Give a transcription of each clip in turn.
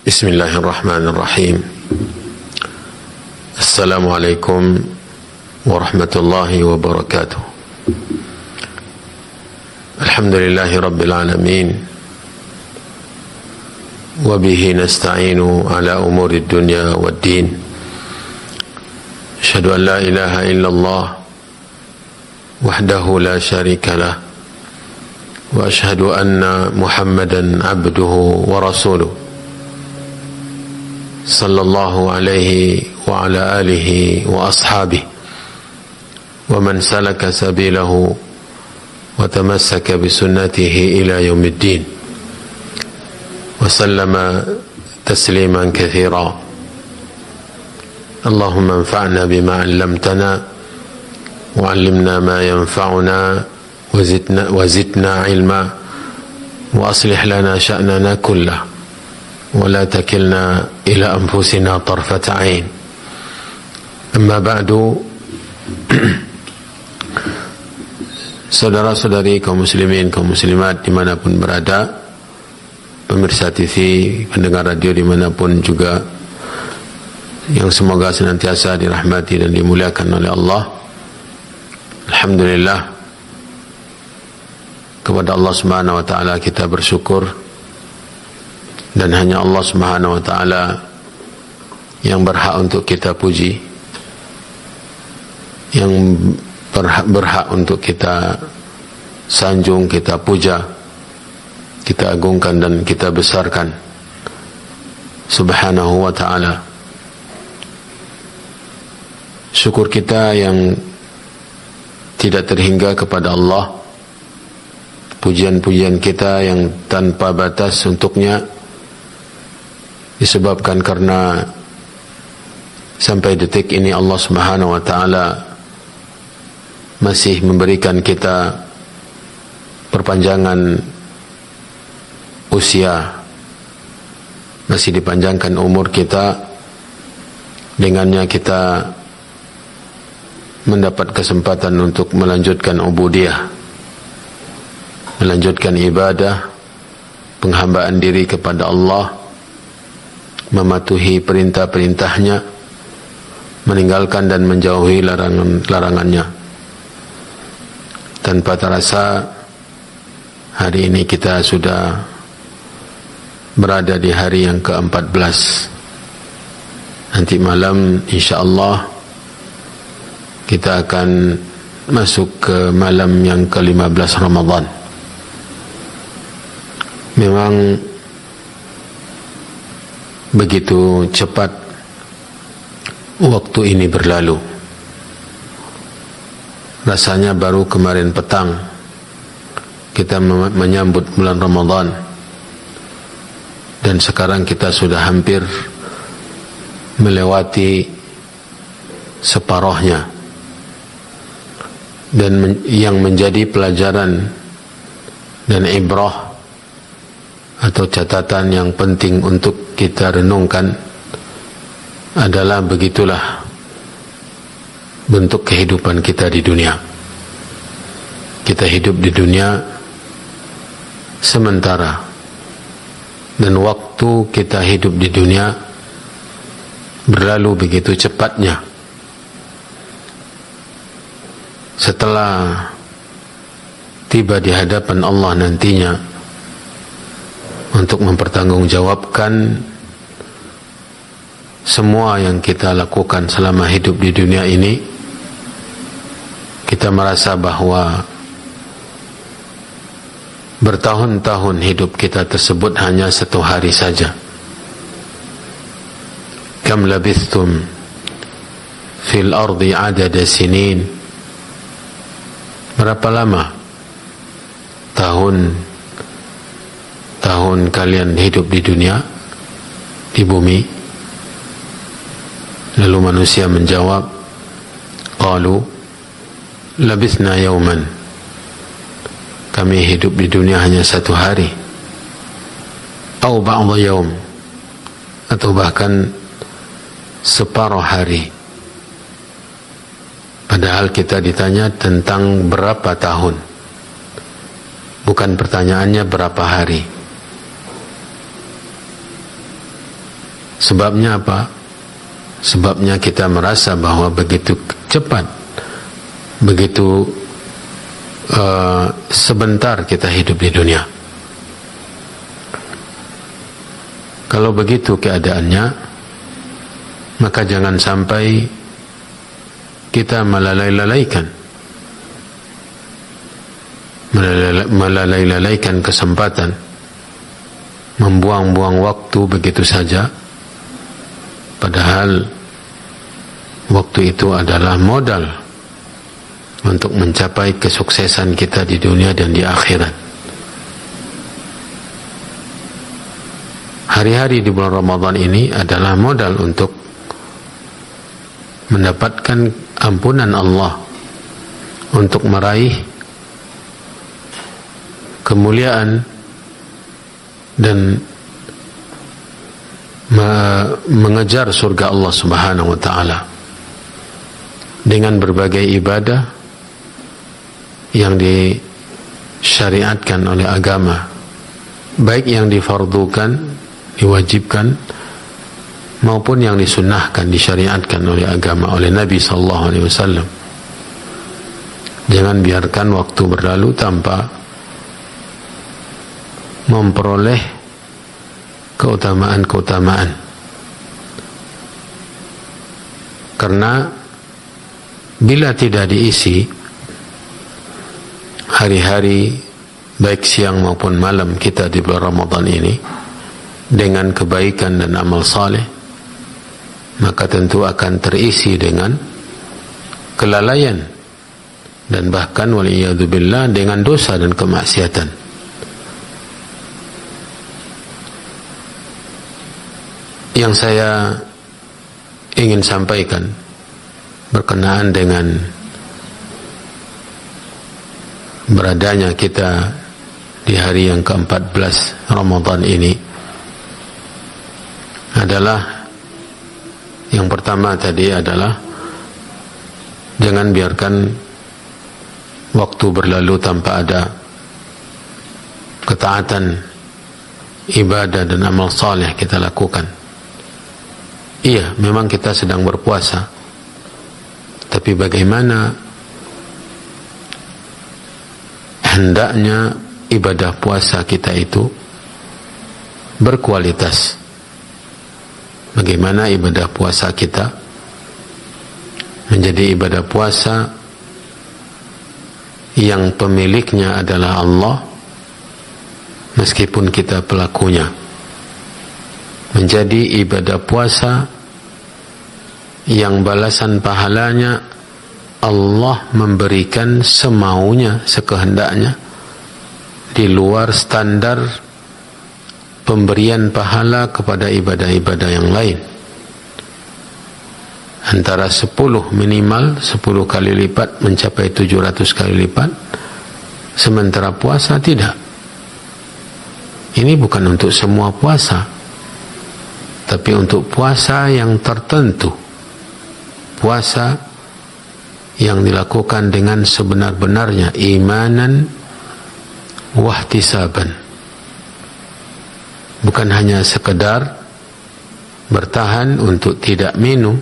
Bismillahirrahmanirrahim. Assalamualaikum warahmatullahi wabarakatuh. Alhamdulillahi rabbil alamin. Wa bihi nasta'inu ala umuri dunya waddin. Asyhadu an la ilaha illallah wahdahu la syarika lah. Wa asyhadu anna Muhammadan abduhu wa rasuluh. Sallallahu alaihi wa ala alihi wa ashabihi wa man salaka sabilahu wa tamassaka bisunnatihi ila yaumiddin wa sallama tasliman katsira. Allahumma anfa'na bima 'allamtana wa 'allimna ma yanfa'una wa zidna 'ilma wa aslih lana sya'nana kullahu wa la takilna ila anfusina tarfata 'ain. Amma ba'du. Saudara-saudari kaum muslimin, kaum muslimat dimanapun berada, pemirsa TV, pendengar radio dimanapun juga, yang semoga senantiasa dirahmati dan dimuliakan oleh Allah. Alhamdulillah, kepada Allah Subhanahu wa taala kita bersyukur, dan hanya Allah Subhanahu wa taala yang berhak untuk kita puji, yang berhak untuk kita sanjung, kita puja, kita agungkan dan kita besarkan Subhanahu wa ta'ala. Syukur kita yang tidak terhingga kepada Allah, pujian-pujian kita yang tanpa batas untuknya, disebabkan karena sampai detik ini Allah Subhanahu wa ta'ala masih memberikan kita perpanjangan usia, masih dipanjangkan umur kita, dengannya kita mendapat kesempatan untuk melanjutkan ubudiyah, melanjutkan ibadah, penghambaan diri kepada Allah, mematuhi perintah-perintahnya, meninggalkan dan menjauhi larangannya. Tanpa terasa, hari ini kita sudah berada di hari yang ke-14. Nanti malam insyaAllah kita akan masuk ke malam yang ke-15 Ramadan. Memang begitu cepat waktu ini berlalu. Rasanya baru kemarin petang kita menyambut bulan Ramadan, dan sekarang kita sudah hampir melewati separohnya. Dan yang menjadi pelajaran dan ibrah atau catatan yang penting untuk kita renungkan adalah begitulah bentuk kehidupan kita di dunia. Kita hidup di dunia sementara, dan waktu kita hidup di dunia berlalu begitu cepatnya. Setelah tiba di hadapan Allah nantinya untuk mempertanggungjawabkan semua yang kita lakukan selama hidup di dunia ini, kita merasa bahwa bertahun-tahun hidup kita tersebut hanya satu hari saja. Kam labithtum fil ardi adada sinin. Berapa lama tahun kalian hidup di dunia, di bumi? Lalu manusia menjawab, qalu labithna yawman. Kami hidup di dunia hanya satu hari. Atau ba'dha yawm, atau bahkan separuh hari. Padahal kita ditanya tentang berapa tahun, bukan pertanyaannya berapa hari. Sebabnya apa? Sebabnya kita merasa bahwa begitu cepat, begitu sebentar kita hidup di dunia. Kalau begitu keadaannya, maka jangan sampai kita melalaikan kesempatan, membuang-buang waktu begitu saja, padahal waktu itu adalah modal untuk mencapai kesuksesan kita di dunia dan di akhirat. Hari-hari di bulan Ramadan ini adalah modal untuk mendapatkan ampunan Allah, untuk meraih kemuliaan dan mengejar surga Allah Subhanahu wa taala dengan berbagai ibadah yang disyariatkan oleh agama, baik yang difardukan, diwajibkan, maupun yang disunnahkan, disyariatkan oleh agama, oleh Nabi sallallahu alaihi wasallam. Jangan biarkan waktu berlalu tanpa memperoleh keutamaan-keutamaan, karena bila tidak diisi hari-hari baik siang maupun malam kita di bulan Ramadan ini dengan kebaikan dan amal saleh, maka tentu akan terisi dengan kelalaian dan bahkan waliyadzubillah dengan dosa dan kemaksiatan. Yang saya ingin sampaikan berkenaan dengan beradanya kita di hari yang ke-14 Ramadan ini adalah, yang pertama tadi adalah jangan biarkan waktu berlalu tanpa ada ketaatan, ibadah dan amal saleh kita lakukan. Iya, memang kita sedang berpuasa, tapi bagaimana hendaknya ibadah puasa kita itu berkualitas? Bagaimana ibadah puasa kita menjadi ibadah puasa yang pemiliknya adalah Allah, meskipun kita pelakunya. Menjadi ibadah puasa yang balasan pahalanya Allah memberikan semaunya, sekehendaknya, di luar standar pemberian pahala kepada ibadah-ibadah yang lain. Antara 10 minimal 10 kali lipat mencapai 700 kali lipat, sementara puasa tidak. Ini bukan untuk semua puasa, tapi untuk puasa yang tertentu, puasa yang dilakukan dengan sebenar-benarnya, imanan wahtisaban, bukan hanya sekedar bertahan untuk tidak minum,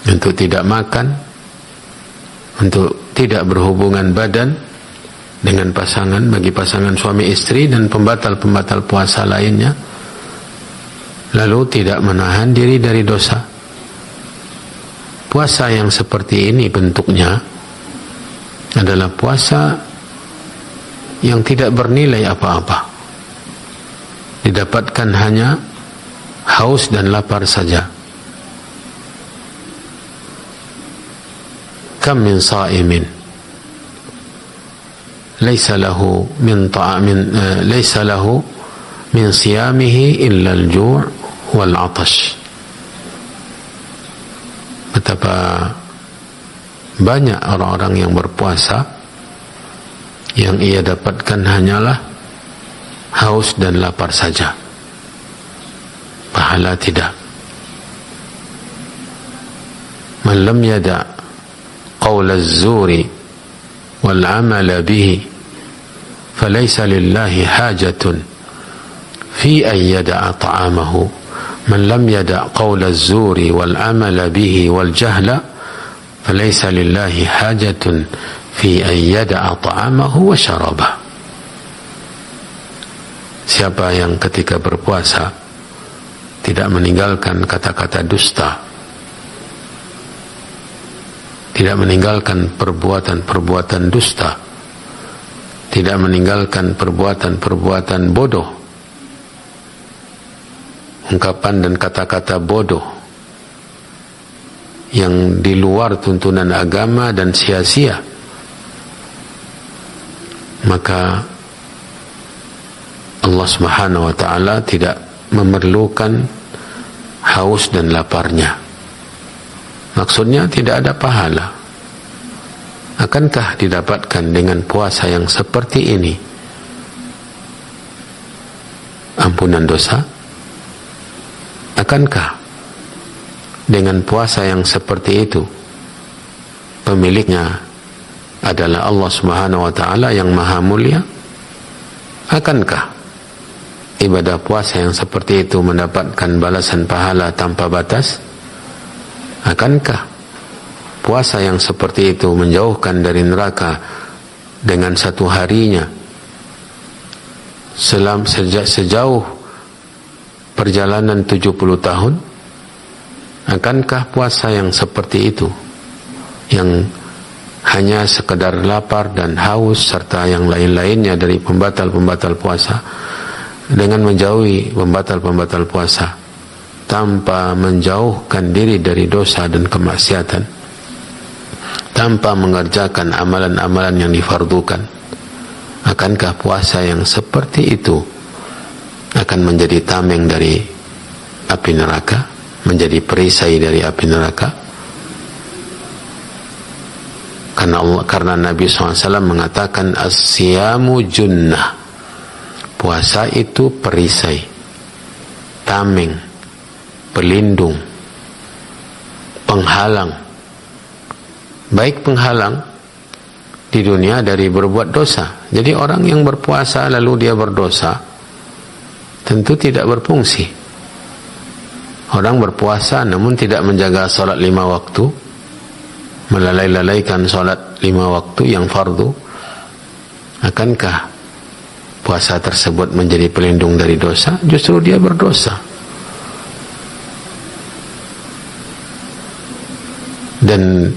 untuk tidak makan, untuk tidak berhubungan badan dengan pasangan, bagi pasangan suami istri dan pembatal-pembatal puasa lainnya, lalu tidak menahan diri dari dosa. Puasa yang seperti ini bentuknya adalah puasa yang tidak bernilai apa-apa, didapatkan hanya haus dan lapar saja. Kam min sa'imin laysa lahu min ta'amin laysa lahu min siyamihi illa al-ju' wal 'atash. Betapa banyak orang-orang yang berpuasa yang ia dapatkan hanyalah haus dan lapar saja, pahala tidak. Man lam yada' qawl az-zuri wal 'amala bihi falaysa lillahi hajatun fi an yada'a ta'amahu man lam yada' qawla az-zuri wal amala bihi wal jahla falaysa lillahi hajatun fi an yada'a ta'amahu wa syarabah. Siapa yang ketika berpuasa tidak meninggalkan kata-kata dusta, tidak meninggalkan perbuatan-perbuatan dusta, tidak meninggalkan perbuatan-perbuatan bodoh, ungkapan dan kata-kata bodoh yang di luar tuntunan agama dan sia-sia, maka Allah Subhanahu wa ta'ala tidak memerlukan haus dan laparnya. Maksudnya tidak ada pahala. Akankah didapatkan dengan puasa yang seperti ini ampunan dosa? Akankah dengan puasa yang seperti itu pemiliknya adalah Allah Subhanahu wa ta'ala yang maha mulia? Akankah ibadah puasa yang seperti itu mendapatkan balasan pahala tanpa batas? Akankah puasa yang seperti itu menjauhkan dari neraka dengan satu harinya sejauh perjalanan 70 tahun? Akankah puasa yang seperti itu, yang hanya sekedar lapar dan haus serta yang lain-lainnya dari pembatal-pembatal puasa, dengan menjauhi pembatal-pembatal puasa tanpa menjauhkan diri dari dosa dan kemaksiatan, tanpa mengerjakan amalan-amalan yang difardukan, akankah puasa yang seperti itu akan menjadi tameng dari api neraka, menjadi perisai dari api neraka? Karena Nabi SAW mengatakan as-siyamu junnah, puasa itu perisai, tameng, pelindung, penghalang. Baik penghalang di dunia dari berbuat dosa. Jadi orang yang berpuasa lalu dia berdosa tentu tidak berfungsi. Orang berpuasa namun tidak menjaga salat 5 waktu, melalaikan salat 5 waktu yang fardu, akankah puasa tersebut menjadi pelindung dari dosa? Justru dia berdosa. Dan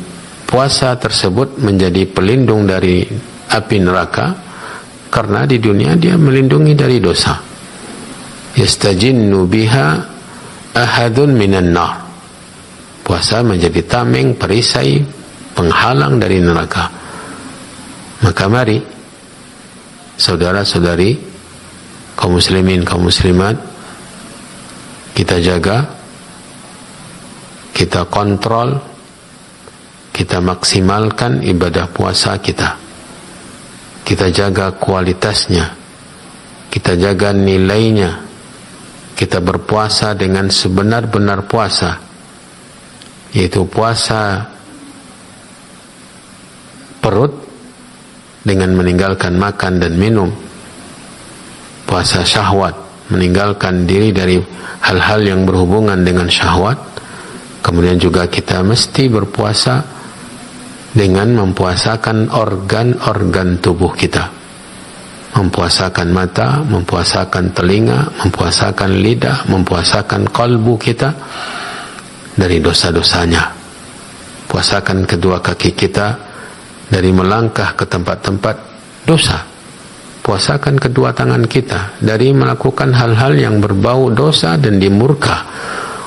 puasa tersebut menjadi pelindung dari api neraka karena di dunia dia melindungi dari dosa. Yastajinnu biha ahadun minan nar. Puasa menjadi tameng, perisai, penghalang dari neraka. Maka mari saudara-saudari, kaum muslimin, kaum muslimat, kita jaga, kita kontrol, kita maksimalkan ibadah puasa kita. Kita jaga kualitasnya, kita jaga nilainya. Kita berpuasa dengan sebenar-benar puasa, yaitu puasa perut dengan meninggalkan makan dan minum, puasa syahwat, meninggalkan diri dari hal-hal yang berhubungan dengan syahwat. Kemudian juga kita mesti berpuasa dengan mempuasakan organ-organ tubuh kita, mempuasakan mata, mempuasakan telinga, mempuasakan lidah, mempuasakan kalbu kita dari dosa-dosanya. Puasakan kedua kaki kita dari melangkah ke tempat-tempat dosa. Puasakan kedua tangan kita dari melakukan hal-hal yang berbau dosa dan dimurka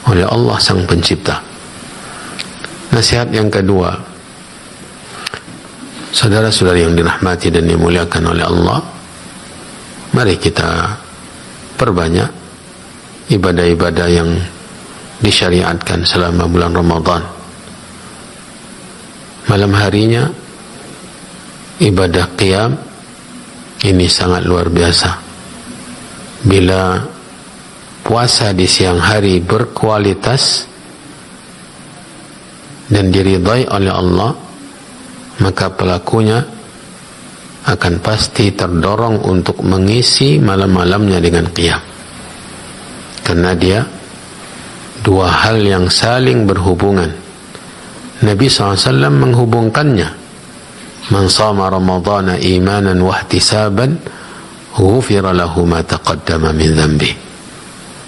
oleh Allah Sang Pencipta. Nasihat yang kedua, saudara-saudari yang dirahmati dan dimuliakan oleh Allah, mari kita perbanyak ibadah-ibadah yang disyariatkan selama bulan Ramadan. Malam harinya ibadah qiyam ini sangat luar biasa. Bila puasa di siang hari berkualitas dan diridai oleh Allah, maka pelakunya akan pasti terdorong untuk mengisi malam-malamnya dengan qiyam, karena dia dua hal yang saling berhubungan. Nabi SAW menghubungkannya. Man shama ramadhana imanan wa ihtisaban ghufira lahu ma taqaddama min dhanbi.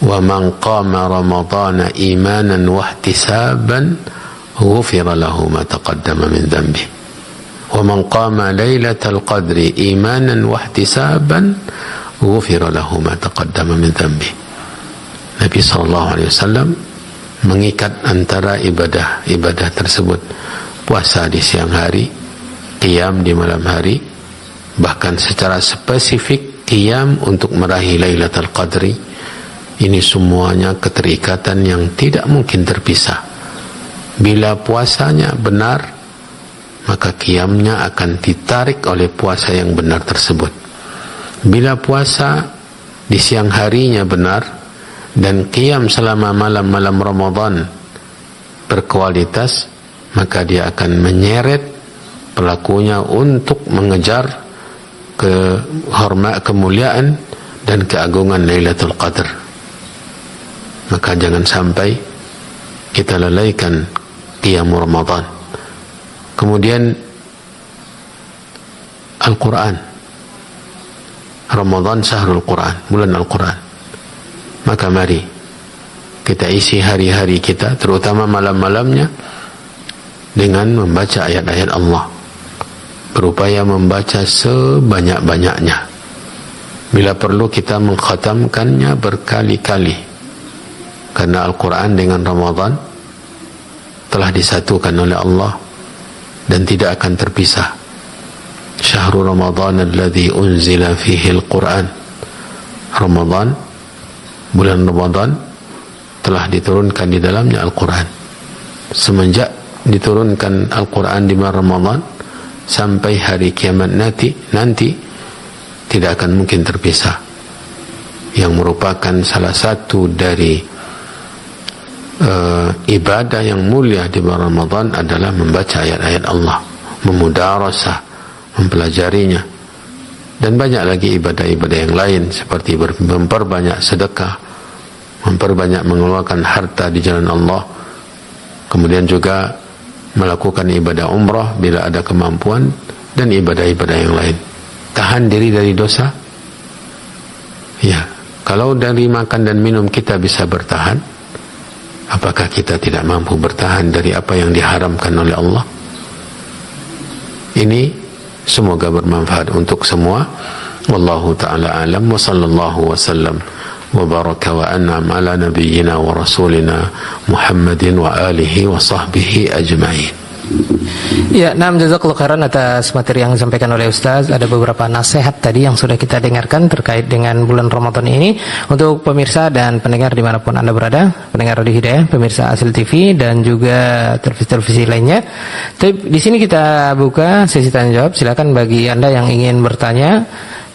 Wa man qama ramadhana imanan wa ihtisaban ghufira lahu ma taqaddama min dhanbi. Wa man qama lailatal qadri imanan wa ihtisaban ghufira lahu ma taqaddama min dhanbi. Nabi SAW mengikat antara ibadah tersebut. Puasa di siang hari, qiyam di malam hari, bahkan secara spesifik qiyam untuk meraih Lailatul Qadri. Ini semuanya keterikatan yang tidak mungkin terpisah. Bila puasanya benar, maka qiyamnya akan ditarik oleh puasa yang benar tersebut. Bila puasa di siang harinya benar dan qiyam selama malam-malam Ramadan berkualitas, maka dia akan menyeret pelakunya untuk mengejar kemuliaan dan keagungan Lailatul Qadar. Maka jangan sampai kita lalaikan qiyam Ramadan. Kemudian Al-Quran. Ramadan syahrul Quran, bulan Al-Quran. Maka mari kita isi hari-hari kita, terutama malam-malamnya, dengan membaca ayat-ayat Allah. Berupaya membaca sebanyak-banyaknya. Bila perlu kita mengkhatamkannya berkali-kali. Karena Al-Quran dengan Ramadan telah disatukan oleh Allah dan tidak akan terpisah. Syahrul Ramadan alladhi unzila fihi Al-Quran. Ramadan, bulan Ramadan telah diturunkan di dalamnya Al-Quran. Semenjak diturunkan Al-Quran di bulan Ramadan sampai hari kiamat nanti tidak akan mungkin terpisah. Yang merupakan salah satu dari ibadah yang mulia di bulan Ramadan adalah membaca ayat-ayat Allah, memudarasah, mempelajarinya, dan banyak lagi ibadah-ibadah yang lain seperti memperbanyak sedekah, memperbanyak mengeluarkan harta di jalan Allah, kemudian juga melakukan ibadah umrah bila ada kemampuan, dan ibadah-ibadah yang lain. Tahan diri dari dosa, ya. Kalau dari makan dan minum kita bisa bertahan, apakah kita tidak mampu bertahan dari apa yang diharamkan oleh Allah? Ini semoga bermanfaat untuk semua. Wallahu ta'ala alam, wa sallallahu wasallam wa baraka wa an'am ala nabiyyina wa rasulina Muhammadin wa alihi wa sahbihi ajma'in. Ya, jazakallahu khairan atas materi yang disampaikan oleh Ustaz. Ada beberapa nasihat tadi yang sudah kita dengarkan terkait dengan bulan Ramadan ini. Untuk pemirsa dan pendengar dimanapun Anda berada, pendengar Radio Hidayah, pemirsa Asil TV dan juga televisi-televisi lainnya. Di sini kita buka sesi tanya jawab. Silakan bagi Anda yang ingin bertanya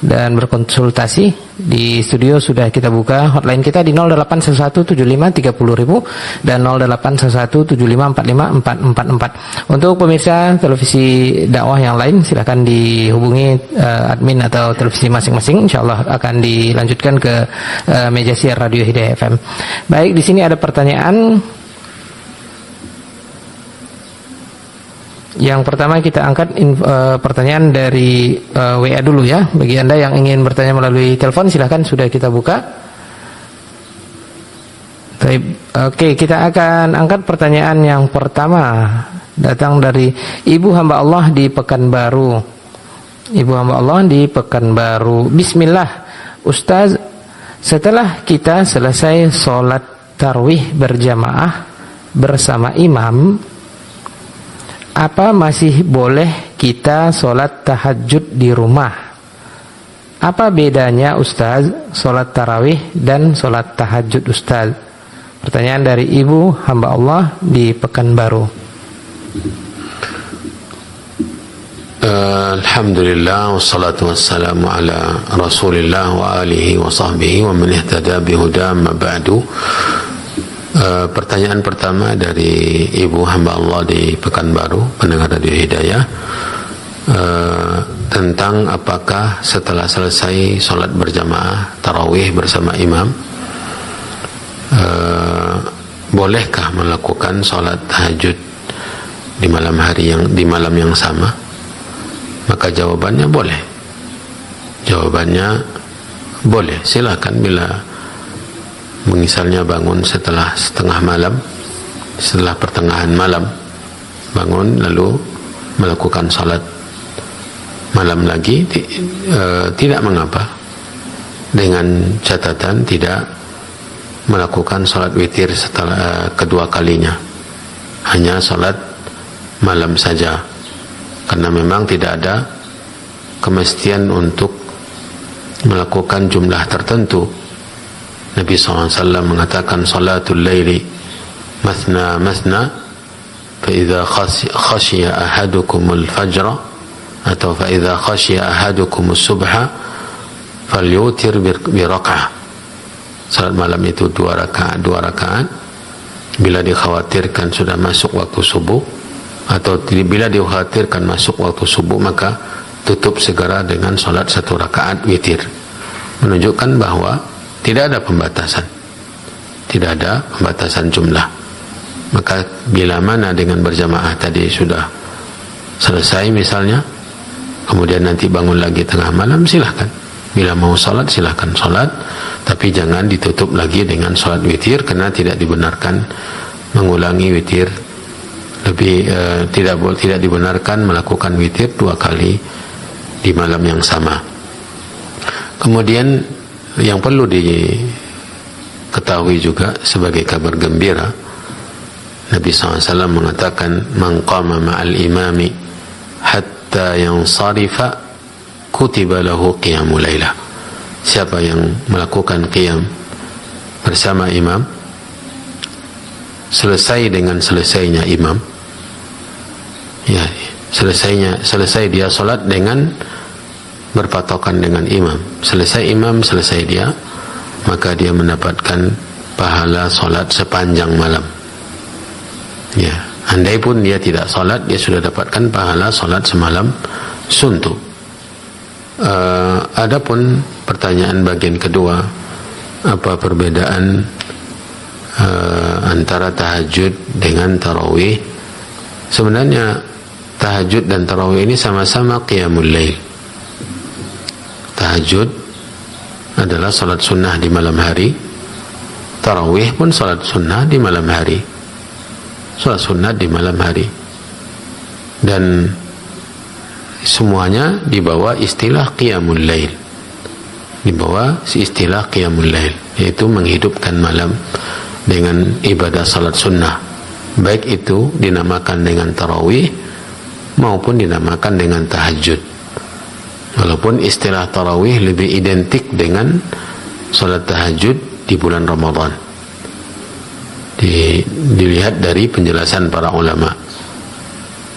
dan berkonsultasi, di studio sudah kita buka hotline kita di 08117530.000 dan 081175454444. Untuk pemirsa televisi dakwah yang lain silakan dihubungi admin atau televisi masing-masing, insyaallah akan dilanjutkan ke meja siar Radio Hidayah FM. Baik, di sini ada pertanyaan. Yang pertama kita angkat pertanyaan dari WA dulu ya. Bagi Anda yang ingin bertanya melalui telepon silahkan, sudah kita buka. Oke, kita akan angkat pertanyaan yang pertama. Datang dari Ibu Hamba Allah di Pekanbaru. Ibu Hamba Allah di Pekanbaru. Bismillah, Ustaz, setelah kita selesai sholat tarawih berjamaah bersama imam, apa masih boleh kita sholat tahajud di rumah? Apa bedanya Ustaz sholat tarawih dan sholat tahajud Ustaz? Pertanyaan dari Ibu Hamba Allah di Pekanbaru. Alhamdulillah, wassalatu wassalamu ala Rasulillah wa alihi wa sahbihi wa man ihtada bihuda ma ba'du. Pertanyaan pertama dari Ibu Hamba Allah di Pekanbaru, pendengar Radio Hidayah, tentang apakah setelah selesai sholat berjamaah tarawih bersama imam, bolehkah melakukan sholat tahajud di malam yang sama? Maka jawabannya boleh. Jawabannya boleh. Silakan bila misalnya bangun setelah setengah malam, setelah pertengahan malam, bangun lalu melakukan sholat malam lagi, tidak mengapa, dengan catatan tidak melakukan sholat witir setelah kedua kalinya, hanya sholat malam saja, karena memang tidak ada kemestian untuk melakukan jumlah tertentu. Nabi SAW mengatakan sholatul laili mathna mathna fa idza khashiya ahadukumul fajra atau fa idza khashiya ahadukumus subha falyutir bi rak'ah. Salat malam itu 2 rakaat. Bila dikhawatirkan sudah masuk waktu subuh atau bila dikhawatirkan masuk waktu subuh, maka tutup segera dengan salat 1 rakaat witir. Menunjukkan bahwa tidak ada pembatasan. Tidak ada pembatasan jumlah. Maka bila mana dengan berjamaah tadi sudah selesai misalnya, kemudian nanti bangun lagi tengah malam, silahkan. Bila mau salat silahkan salat, tapi jangan ditutup lagi dengan salat witir, karena tidak dibenarkan mengulangi witir lebih, tidak dibenarkan melakukan witir 2 kali di malam yang sama. Kemudian yang perlu diketahui juga sebagai kabar gembira, Nabi SAW mengatakan, man qama ma'al imami hatta yansarifa kutiba lahu qiyamul lailah. Siapa yang melakukan qiyam bersama imam, selesai dengan selesainya imam, ya, selesai dia salat dengan berpatokan dengan imam, selesai imam, selesai dia, maka dia mendapatkan pahala salat sepanjang malam. Ya, andai pun dia tidak salat, dia sudah dapatkan pahala salat semalam suntuk. Adapun pertanyaan bagian kedua, apa perbedaan antara tahajud dengan tarawih? Sebenarnya tahajud dan tarawih ini sama-sama qiyamul lail. Tahajud adalah salat sunnah di malam hari, tarawih pun salat sunnah di malam hari, salat sunnah di malam hari, dan semuanya dibawa istilah qiyamul lail, dibawa istilah qiyamul lail, yaitu menghidupkan malam dengan ibadah salat sunnah, baik itu dinamakan dengan tarawih maupun dinamakan dengan tahajud. Walaupun istilah tarawih lebih identik dengan salat tahajud di bulan Ramadan, dilihat dari penjelasan para ulama.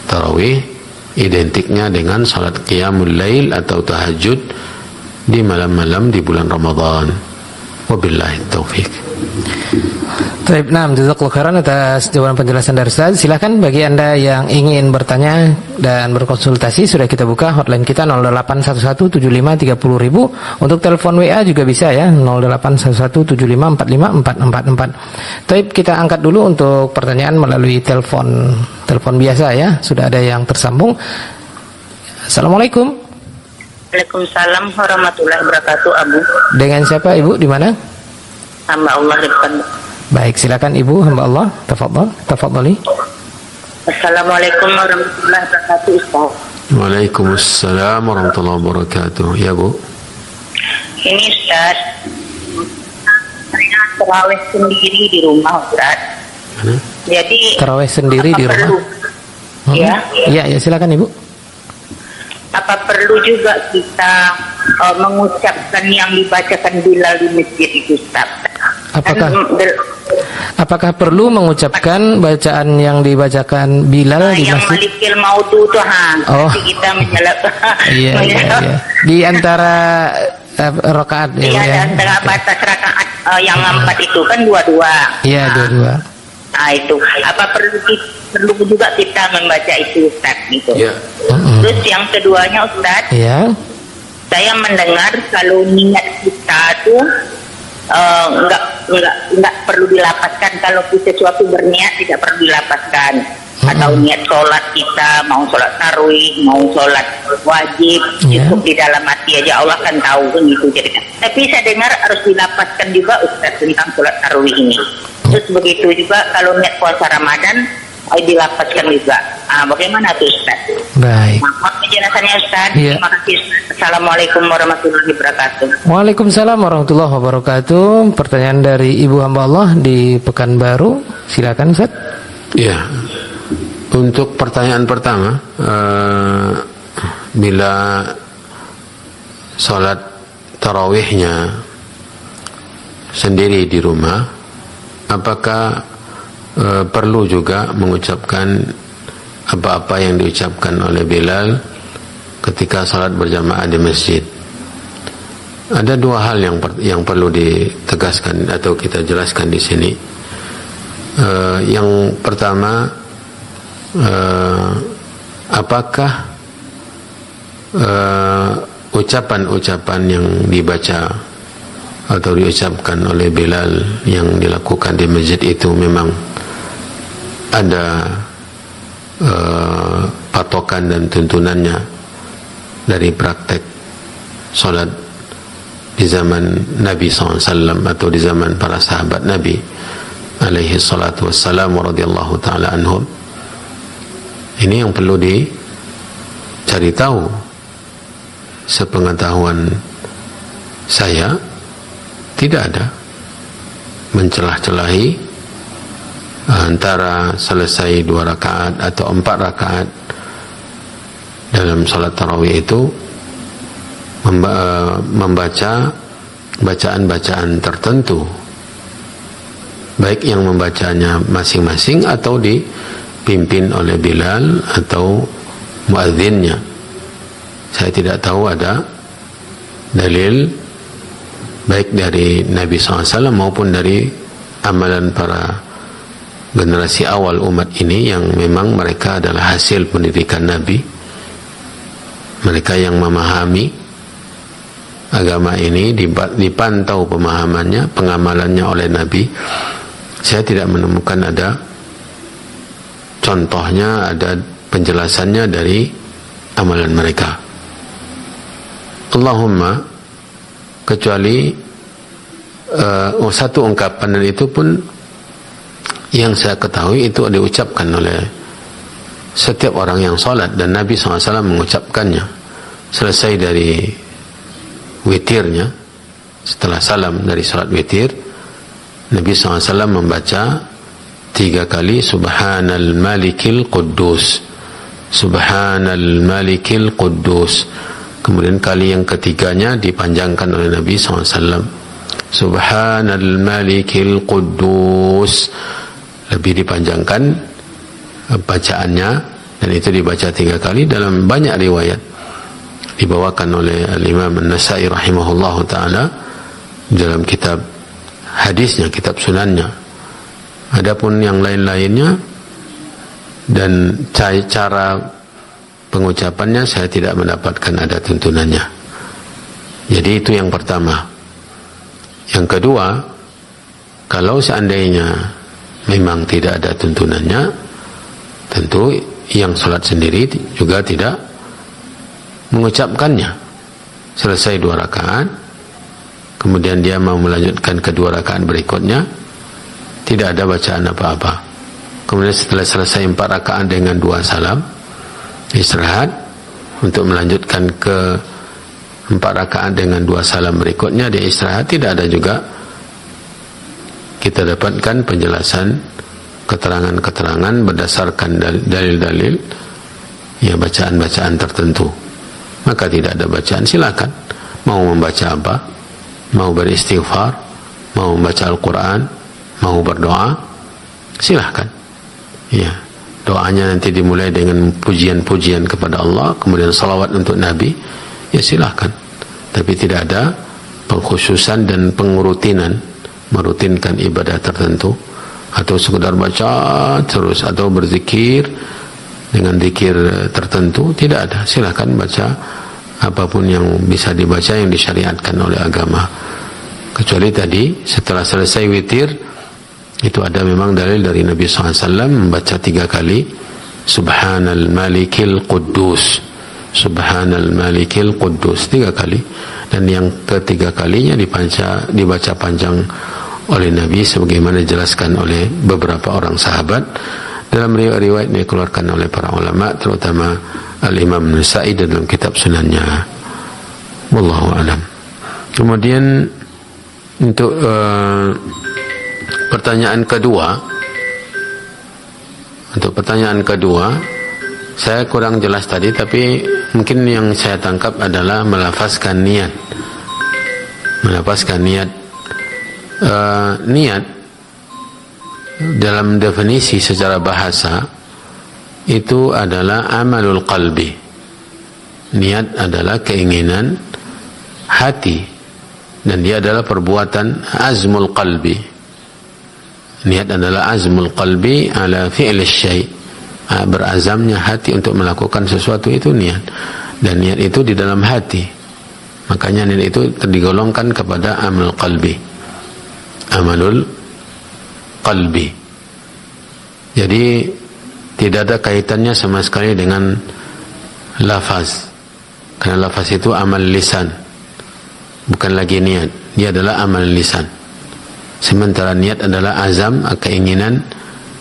Tarawih identiknya dengan salat qiyamul lail atau tahajud di malam-malam di bulan Ramadan. Wabillahi taufik. Baik, nah, jazakallahu khairan atas jawaban penjelasan dari Ustaz. Silakan bagi Anda yang ingin bertanya dan berkonsultasi, sudah kita buka hotline kita 08117530.000. Untuk telepon WA juga bisa ya, 081175454444. Baik, kita angkat dulu untuk pertanyaan melalui telepon biasa ya. Sudah ada yang tersambung. Assalamualaikum. Waalaikumsalam warahmatullahi wabarakatuh, Abu. Dengan siapa Ibu, di mana? Hamba Allah di depan. Baik, silakan Ibu, hamba Allah. Tafadhali. Assalamualaikum warahmatullahi wabarakatuh, Ustaz. Waalaikumsalam warahmatullahi wabarakatuh. Ya, Bu. Ini Ustaz, saya tarawih sendiri di rumah, Ustaz. Jadi Tarawih sendiri di rumah? Ya. Ya, silakan Ibu. Apa perlu juga kita mengucapkan yang dibacakan Bilal di masjid itu, Ustaz? Apakah perlu mengucapkan bacaan yang dibacakan Bilal di yang masjid? Malikil Mautu tuh, nanti kita menyalakan. Iya. Di antara rakaat ya. Di antara batas rakaat yang 4 itu kan 22. Iya, 22. Nah, itu apa perlu juga kita membaca itu, Ustaz, gitu. Ya. Terus yang keduanya, Ustaz, ya, saya mendengar kalau niat kita tuh enggak perlu dilapaskan. Kalau sesuatu berniat tidak perlu dilapaskan. Atau niat sholat kita, mau sholat tarawih, mau sholat wajib, cukup di dalam hati aja, Allah kan tahu kan gitu. Jadi, tapi saya dengar harus dilapaskan juga Ustaz tentang sholat tarawih ini. Terus begitu juga kalau niat puasa Ramadan dilapaskan juga. Bagaimana tuh Ustaz? Baik. Mohon penjelasannya Ustaz. Ya. Terima kasih Ustaz. Assalamualaikum warahmatullahi wabarakatuh. Waalaikumsalam warahmatullahi wabarakatuh. Pertanyaan dari Ibu hamba Allah di Pekanbaru. Silakan Ustaz. Ya. Untuk pertanyaan pertama, bila sholat tarawihnya sendiri di rumah, apakah perlu juga mengucapkan apa-apa yang diucapkan oleh Bilal ketika sholat berjamaah di masjid? Ada dua hal yang perlu ditegaskan atau kita jelaskan di sini. Yang pertama, apakah ucapan-ucapan yang dibaca atau diucapkan oleh Bilal yang dilakukan di masjid itu memang ada patokan dan tuntunannya dari praktek solat di zaman Nabi SAW atau di zaman para sahabat Nabi alaihi salatu wassalam radhiyallahu ta'ala anhum. Ini yang perlu dicari tahu. Sepengetahuan saya tidak ada mencelah-celahi antara selesai 2 rakaat atau 4 rakaat dalam salat tarawih itu membaca bacaan-bacaan tertentu, baik yang membacanya masing-masing atau dipimpin oleh Bilal atau muadzinnya. Saya tidak tahu ada dalil baik dari Nabi SAW maupun dari amalan para generasi awal umat ini yang memang mereka adalah hasil pendidikan Nabi, mereka yang memahami agama ini, dipantau pemahamannya, pengamalannya oleh Nabi. Saya tidak menemukan ada contohnya, ada penjelasannya dari amalan mereka. Allahumma, kecuali satu ungkapan, dan itu pun yang saya ketahui itu diucapkan oleh setiap orang yang sholat, dan Nabi SAW mengucapkannya selesai dari witirnya. Setelah salam dari sholat witir, Nabi SAW membaca 3 kali Subhanal Malikil Quddus, Subhanal Malikil Quddus. Kemudian kali yang ketiganya dipanjangkan oleh Nabi SAW, Subhanal Malikil Quddus, lebih dipanjangkan bacaannya, dan itu dibaca 3 kali. Dalam banyak riwayat dibawakan oleh Al-Imam An-Nasai rahimahullahu ta'ala dalam kitab hadisnya, kitab sunannya. Adapun yang lain-lainnya dan cara pengucapannya saya tidak mendapatkan ada tuntunannya. Jadi itu yang pertama. Yang kedua, kalau seandainya memang tidak ada tuntunannya, tentu yang sholat sendiri juga tidak mengucapkannya. Selesai 2 rakaat, kemudian dia mau melanjutkan ke 2 rakaat berikutnya, tidak ada bacaan apa-apa. Kemudian setelah selesai 4 rakaat dengan 2 salam, istirahat untuk melanjutkan ke 4 rakaat dengan 2 salam berikutnya, dia istirahat. Tidak ada juga kita dapatkan penjelasan, keterangan-keterangan berdasarkan dalil-dalil ya, bacaan-bacaan tertentu. Maka tidak ada bacaan, silakan mau membaca apa, mau beristighfar, mau membaca Al-Quran, mau berdoa, silahkan ya. Doanya nanti dimulai dengan pujian-pujian kepada Allah, kemudian salawat untuk Nabi, ya silahkan. Tapi tidak ada pengkhususan dan pengurutinan, merutinkan ibadah tertentu, atau sekedar baca terus, atau berzikir dengan zikir tertentu, tidak ada. Silahkan baca apapun yang bisa dibaca yang disyariatkan oleh agama. Kecuali tadi setelah selesai witir itu ada memang dalil dari Nabi SAW membaca 3 kali Subhanal Malikil Quddus, Subhanal Malikil Quddus 3 kali, dan yang ketiga kalinya dibaca panjang oleh Nabi sebagaimana dijelaskan oleh beberapa orang sahabat dalam riwayat yang dikeluarkan oleh para ulama, terutama Al-Imam Nasa'i dalam kitab sunannya. Wallahu a'lam. Kemudian untuk pertanyaan kedua, saya kurang jelas tadi, tapi mungkin yang saya tangkap adalah melafazkan niat. Niat dalam definisi secara bahasa itu adalah amalul qalbi. Niat adalah keinginan hati, dan dia adalah perbuatan azmul qalbi. Niat adalah azmul qalbi ala fi'l syai', berazamnya hati untuk melakukan sesuatu, itu niat. Dan niat itu di dalam hati, makanya niat itu digolongkan kepada amal qalbi, amalul qalbi. Jadi tidak ada kaitannya sama sekali dengan lafaz, karena lafaz itu amal lisan, bukan lagi niat. Dia adalah amal lisan, sementara niat adalah azam, keinginan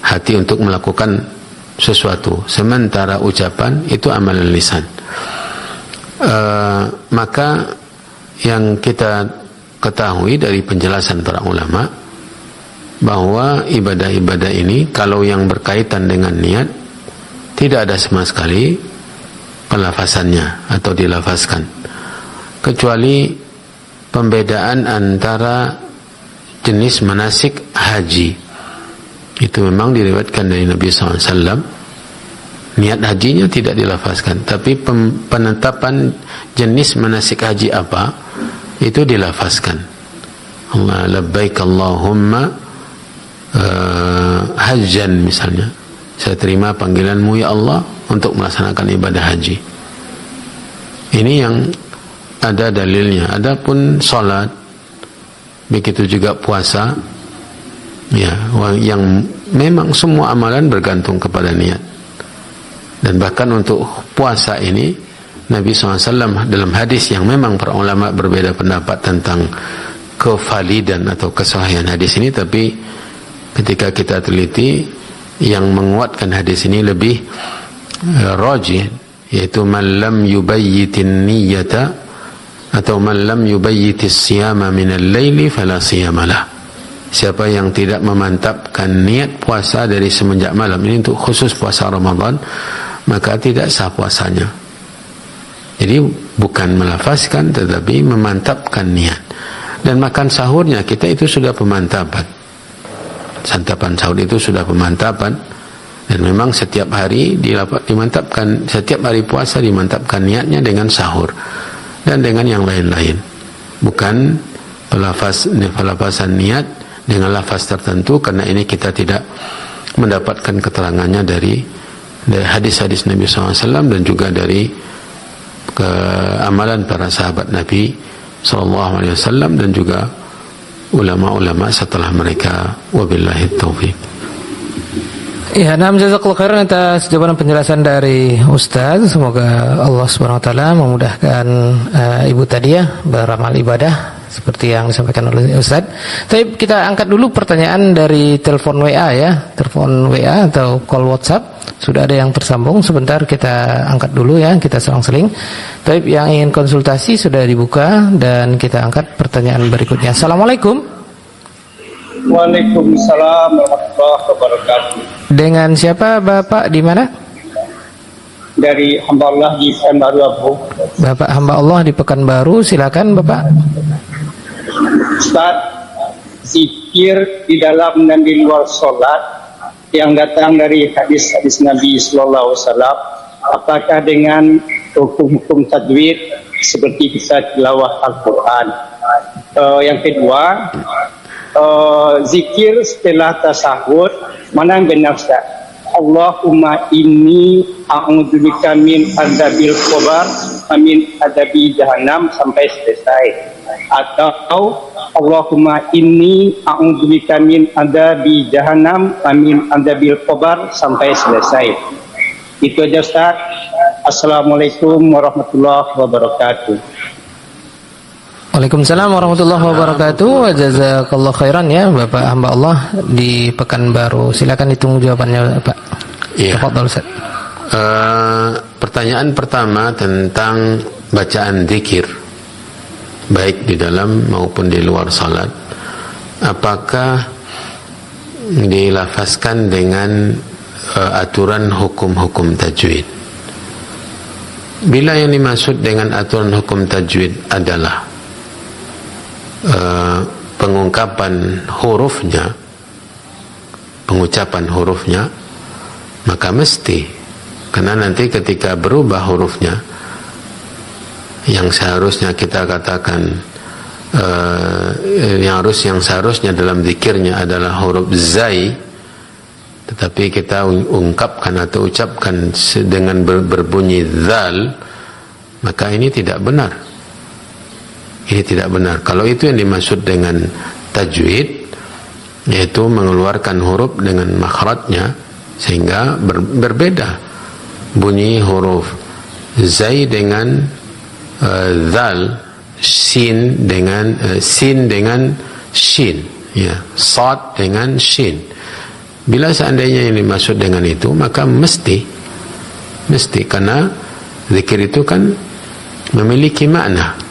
hati untuk melakukan sesuatu, sementara ucapan itu amal lisan. Maka yang kita ketahui dari penjelasan para ulama bahwa ibadah-ibadah ini kalau yang berkaitan dengan niat tidak ada sama sekali pelafazannya atau dilafazkan, kecuali pembedaan antara jenis manasik haji. Itu memang diriwayatkan dari Nabi SAW, niat hajinya tidak dilafazkan, tapi penetapan jenis manasik haji apa itu dilafazkan. Allah labbaik Allahumma hajjan misalnya, saya terima panggilanmu ya Allah untuk melaksanakan ibadah haji. Ini yang ada dalilnya. Adapun salat, begitu juga puasa, ya, yang memang semua amalan bergantung kepada niat. Dan bahkan untuk puasa ini Nabi SAW dalam hadis yang memang para ulama berbeda pendapat tentang kevalidan atau kesahihan hadis ini, tapi ketika kita teliti, yang menguatkan hadis ini lebih rajih, yaitu man lam yubayyitin niyyata atau man lam yubayyitis siyama minal laili fala siyamalah. Siapa yang tidak memantapkan niat puasa dari semenjak malam, ini untuk khusus puasa Ramadan, maka tidak sah puasanya. Jadi bukan melafazkan tetapi memantapkan niat. Dan makan sahurnya kita itu sudah pemantapan. Santapan sahur itu sudah pemantapan, dan memang setiap hari dimantapkan, setiap hari puasa dimantapkan niatnya dengan sahur dan dengan yang lain-lain, bukan pelafazan niat dengan lafaz tertentu, karena ini kita tidak mendapatkan keterangannya dari hadis-hadis Nabi SAW dan juga dari amalan para sahabat Nabi SAW dan juga ulama-ulama setelah mereka. Wabillahi taufiq. Ya, jazakallahu khairan atas jawaban penjelasan dari Ustaz. Semoga Allah Subhanahu wa taala memudahkan Ibu tadi ya beramal ibadah seperti yang disampaikan oleh Ustaz. Tapi kita angkat dulu pertanyaan dari telepon WA ya, telepon WA atau call WhatsApp. Sudah ada yang tersambung, sebentar kita angkat dulu ya, kita selang-seling. Tapi yang ingin konsultasi sudah dibuka dan kita angkat pertanyaan berikutnya. Assalamualaikum. Waalaikumsalam warahmatullahi wabarakatuh. Dengan siapa Bapak, di mana? Dari hamba Allah di Pekanbaru, Abu. Bapak hamba Allah di Pekanbaru, silakan Bapak. Ustaz, zikir di dalam dan di luar sholat yang datang dari hadis-hadis Nabi Sallallahu Alaihi Wasallam, apakah dengan hukum-hukum tajwid seperti kita tilawah Al-Quran? Yang kedua, zikir setelah tasahud mana yang benar Ustaz? Allahumma inni a'udzubika min adzabil qabr wa min adzabi jahannam sampai selesai. Atau Allahumma inni a'udzubika min adzabi jahannam wa min adzabil qabr sampai selesai. Itu aja Ustaz. Assalamualaikum warahmatullahi wabarakatuh. Waalaikumsalam warahmatullahi wabarakatuh. Jazakallah khairan ya Bapak hamba Allah di Pekanbaru. Silakan ditunggu jawabannya Pak. Iya. Tafadhol Ustaz. Pertanyaan pertama tentang bacaan zikir baik di dalam maupun di luar salat, apakah dilafazkan dengan aturan hukum-hukum tajwid? Bila yang dimaksud dengan aturan hukum tajwid adalah pengungkapan hurufnya, pengucapan hurufnya, maka mesti, karena nanti ketika berubah hurufnya, yang seharusnya kita katakan yang seharusnya dalam zikirnya adalah huruf zai, tetapi kita ungkapkan atau ucapkan dengan berbunyi zal, maka ini tidak benar. Ini tidak benar. Kalau itu yang dimaksud dengan tajwid, yaitu mengeluarkan huruf dengan makhrajnya, sehingga berbeda bunyi huruf zai dengan zal, sin dengan shin, ya, sad dengan shin. Bila seandainya yang dimaksud dengan itu, maka mesti karena zikir itu kan memiliki makna.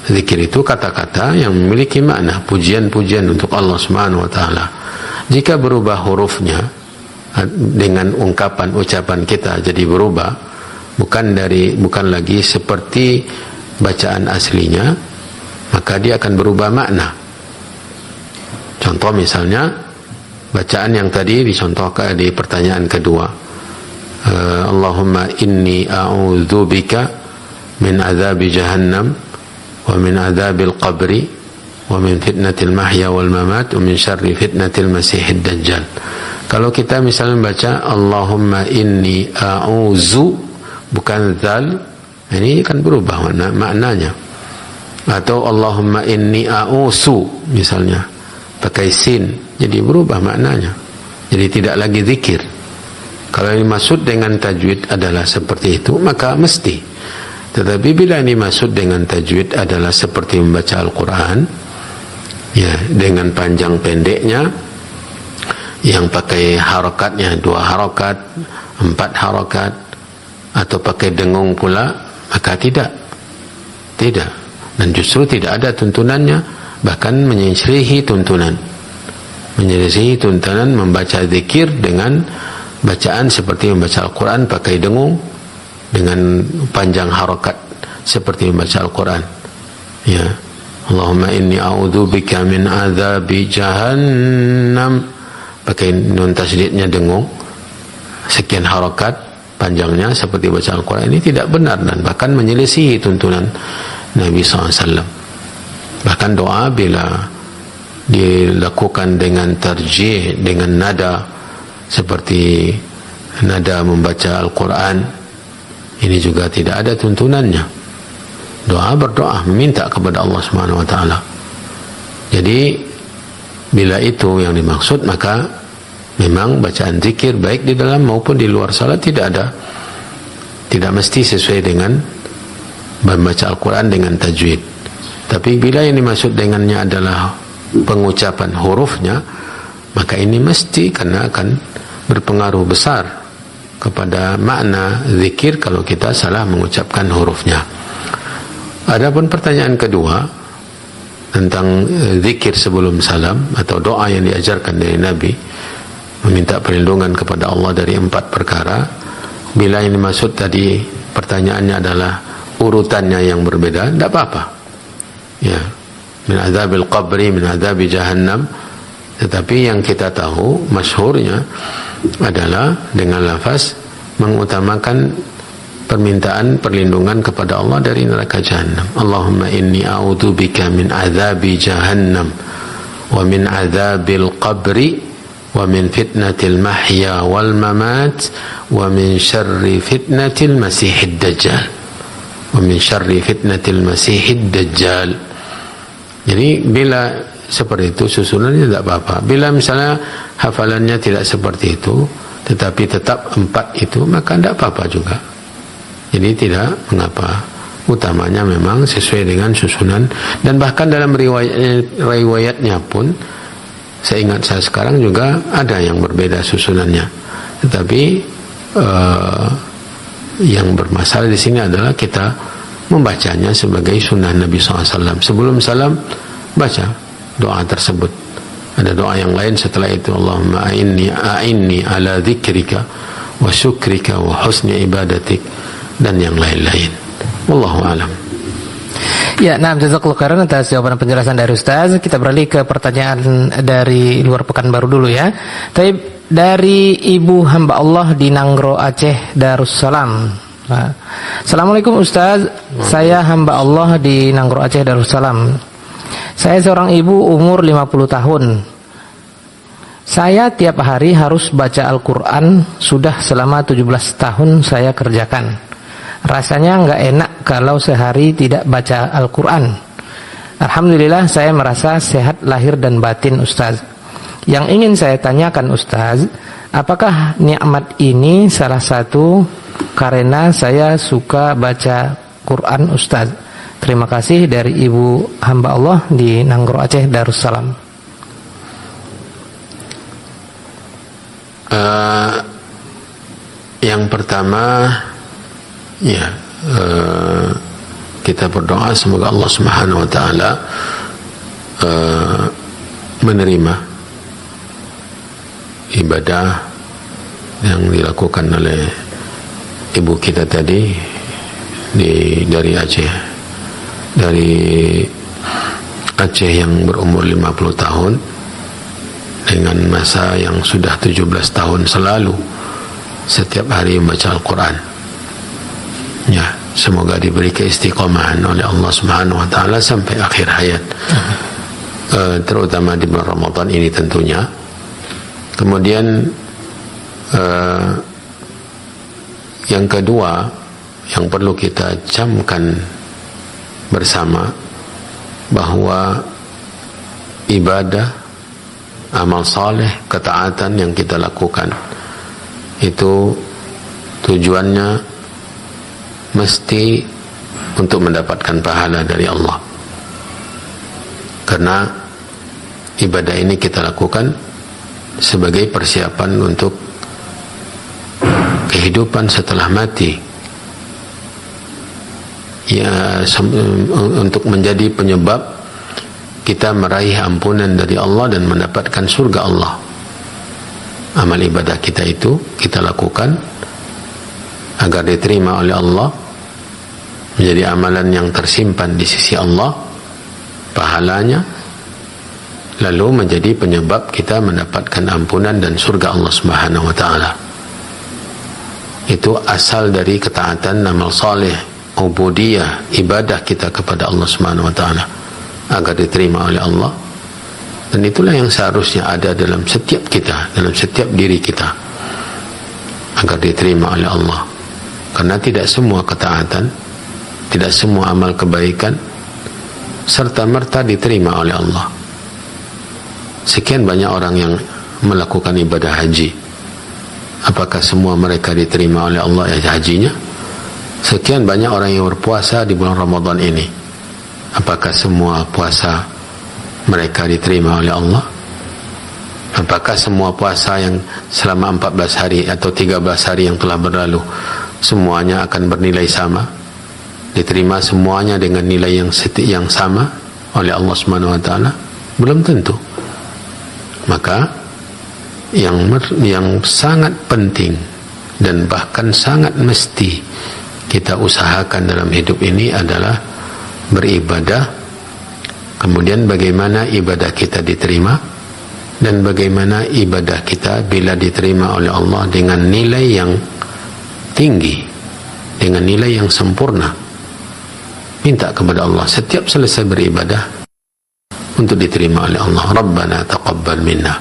Zikir itu kata-kata yang memiliki makna, pujian-pujian untuk Allah Subhanahu wa taala. Jika berubah hurufnya dengan ungkapan ucapan kita jadi berubah, bukan lagi seperti bacaan aslinya, maka dia akan berubah makna. Contoh misalnya bacaan yang tadi dicontohkan di pertanyaan kedua, Allahumma inni a'udzubika min azabi jahannam wa min adzabil qabri wa min fitnatil mahya wal mamat wa min syarri fitnatil masiihid dajjal. Kalau kita misalnya baca Allahumma inni a'udzu, bukan zal, ini kan berubah maknanya. Atau Allahumma inni a'usu misalnya pakai sin, jadi berubah maknanya, jadi tidak lagi zikir. Kalau yang dimaksud dengan tajwid adalah seperti itu, maka mesti. Tetapi bila ini maksud dengan tajwid adalah seperti membaca Al-Quran, ya, dengan panjang pendeknya, yang pakai harakatnya 2 harakat, 4 harakat, atau pakai dengung pula, maka tidak. Dan justru tidak ada tuntunannya, bahkan menyelisihi tuntunan membaca zikir dengan bacaan seperti membaca Al-Quran pakai dengung dengan panjang harakat seperti membaca Al-Quran, ya. Allahumma inni a'udzubika min adzabi jahannam, pakai nun tasydidnya dengung, sekian harakat panjangnya seperti baca Al-Quran, ini tidak benar dan bahkan menyelisihi tuntunan Nabi SAW. Bahkan doa bila dilakukan dengan tarjih, dengan nada seperti nada membaca Al-Quran, ini juga tidak ada tuntunannya. Berdoa meminta kepada Allah Subhanahu wa taala. Jadi bila itu yang dimaksud, maka memang bacaan zikir baik di dalam maupun di luar salat tidak mesti sesuai dengan membaca Al-Quran dengan tajwid. Tapi bila yang dimaksud dengannya adalah pengucapan hurufnya, maka ini mesti, karena akan berpengaruh besar kepada makna zikir kalau kita salah mengucapkan hurufnya. Adapun pertanyaan kedua tentang zikir sebelum salam atau doa yang diajarkan dari Nabi, meminta perlindungan kepada Allah dari 4 perkara. Bila yang dimaksud tadi pertanyaannya adalah urutannya yang berbeda, tidak apa-apa, ya, min azabil qabri, min azabi jahannam. Tetapi yang kita tahu masyhurnya adalah dengan lafaz mengutamakan permintaan perlindungan kepada Allah dari neraka jahannam. Allahumma inni a'udzubika min azabi jahannam wa min azabil qabri wa min fitnatil mahya wal mamat wa min syarri fitnatil masihid dajjal wa min syarri fitnatil masihid dajjal. Jadi bila seperti itu susunannya tidak apa-apa. Bila misalnya hafalannya tidak seperti itu tetapi tetap 4 itu, maka tidak apa-apa juga. Jadi tidak mengapa. Utamanya memang sesuai dengan susunan, dan bahkan dalam riwayatnya pun saya ingat saya sekarang juga ada yang berbeda susunannya. Tetapi yang bermasalah di sini adalah kita membacanya sebagai sunnah Nabi SAW. Sebelum salam baca doa tersebut. Ada doa yang lain setelah itu, Allahumma a'inni ala dzikrika wa syukrika wa husni ibadatik, dan yang lain-lain. Wallahu a'lam. Ya, nah, jazakallahu khairan atas jawaban penjelasan dari Ustaz. Kita beralih ke pertanyaan dari luar Pekanbaru dulu ya. Tapi dari Ibu hamba Allah di Nanggro Aceh Darussalam. Nah, Assalamualaikum Ustaz. Saya hamba Allah di Nanggro Aceh Darussalam. Saya seorang ibu umur 50 tahun. Saya tiap hari harus baca Al-Quran. Sudah selama 17 tahun saya kerjakan. Rasanya nggak enak kalau sehari tidak baca Al-Quran. Alhamdulillah saya merasa sehat lahir dan batin Ustaz. Yang ingin saya tanyakan Ustaz, apakah nikmat ini salah satu karena saya suka baca Quran Ustaz? Terima kasih dari Ibu hamba Allah di Nanggro Aceh Darussalam. Yang pertama, ya, kita berdoa semoga Allah Subhanahu wa taala menerima ibadah yang dilakukan oleh ibu kita tadi dari Aceh, yang berumur 50 tahun dengan masa yang sudah 17 tahun selalu setiap hari membaca Al-Quran. Ya, semoga diberi keistiqomahan oleh Allah Subhanahu wa taala sampai akhir hayat. Terutama di bulan Ramadan ini tentunya. Kemudian yang kedua yang perlu kita camkan bersama, bahwa ibadah, amal saleh, ketaatan yang kita lakukan itu tujuannya mesti untuk mendapatkan pahala dari Allah. Karena ibadah ini kita lakukan sebagai persiapan untuk kehidupan setelah mati, ya, untuk menjadi penyebab kita meraih ampunan dari Allah dan mendapatkan surga Allah. Amal ibadah kita itu kita lakukan agar diterima oleh Allah, menjadi amalan yang tersimpan di sisi Allah pahalanya, lalu menjadi penyebab kita mendapatkan ampunan dan surga Allah Subhanahu wa taala. Itu asal dari ketaatan, amal saleh, ubudiyah, ibadah kita kepada Allah Subhanahu wa taala agar diterima oleh Allah. Dan itulah yang seharusnya ada dalam setiap kita, dalam setiap diri kita, agar diterima oleh Allah. Karena tidak semua ketaatan, tidak semua amal kebaikan serta merta diterima oleh Allah. Sekian banyak orang yang melakukan ibadah haji, apakah semua mereka diterima oleh Allah ya hajinya? Sekian banyak orang yang berpuasa di bulan Ramadan ini, apakah semua puasa mereka diterima oleh Allah? Apakah semua puasa yang selama 14 hari atau 13 hari yang telah berlalu semuanya akan bernilai sama, diterima semuanya dengan nilai yang sama oleh Allah Subhanahu wa taala? Belum tentu. Maka yang sangat penting dan bahkan sangat mesti kita usahakan dalam hidup ini adalah beribadah, kemudian bagaimana ibadah kita diterima, dan bagaimana ibadah kita bila diterima oleh Allah dengan nilai yang tinggi, dengan nilai yang sempurna. Minta kepada Allah setiap selesai beribadah untuk diterima oleh Allah. Rabbana taqabbal minna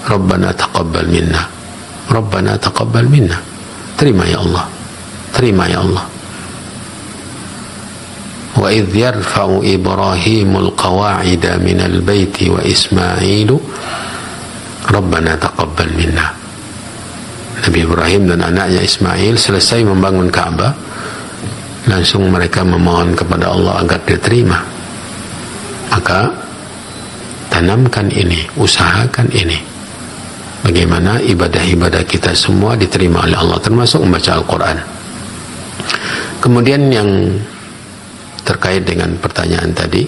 Rabbana taqabbal minna, Rabbana taqabbal minna. Terima ya Allah, terima ya Allah. Wa idh yarfa'u Ibrahimul qawa'ida minal baiti wa Ismailu Rabbana taqabbal minna. Nabi Ibrahim dan anaknya Ismail selesai membangun Ka'bah, langsung mereka memohon kepada Allah agar diterima. Maka tanamkan ini, usahakan ini, bagaimana ibadah-ibadah kita semua diterima oleh Allah, termasuk membaca Al-Quran. Kemudian yang terkait dengan pertanyaan tadi,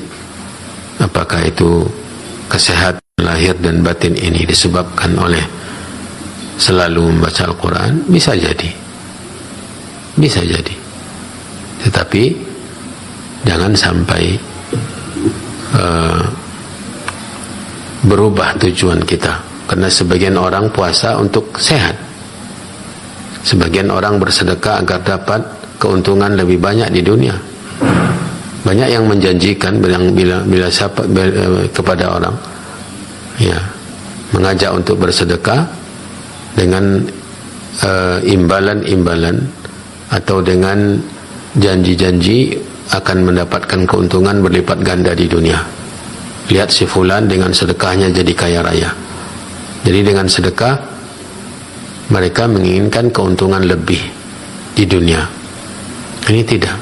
apakah itu kesehatan lahir dan batin ini disebabkan oleh selalu membaca Al-Quran? Bisa jadi, bisa jadi, tetapi jangan sampai berubah tujuan kita. Karena sebagian orang puasa untuk sehat, sebagian orang bersedekah agar dapat keuntungan lebih banyak di dunia. Banyak yang menjanjikan bila siapa kepada orang, ya, mengajak untuk bersedekah dengan imbalan-imbalan atau dengan janji-janji akan mendapatkan keuntungan berlipat ganda di dunia. Lihat si fulan dengan sedekahnya jadi kaya raya. Jadi dengan sedekah mereka menginginkan keuntungan lebih di dunia. Ini tidak.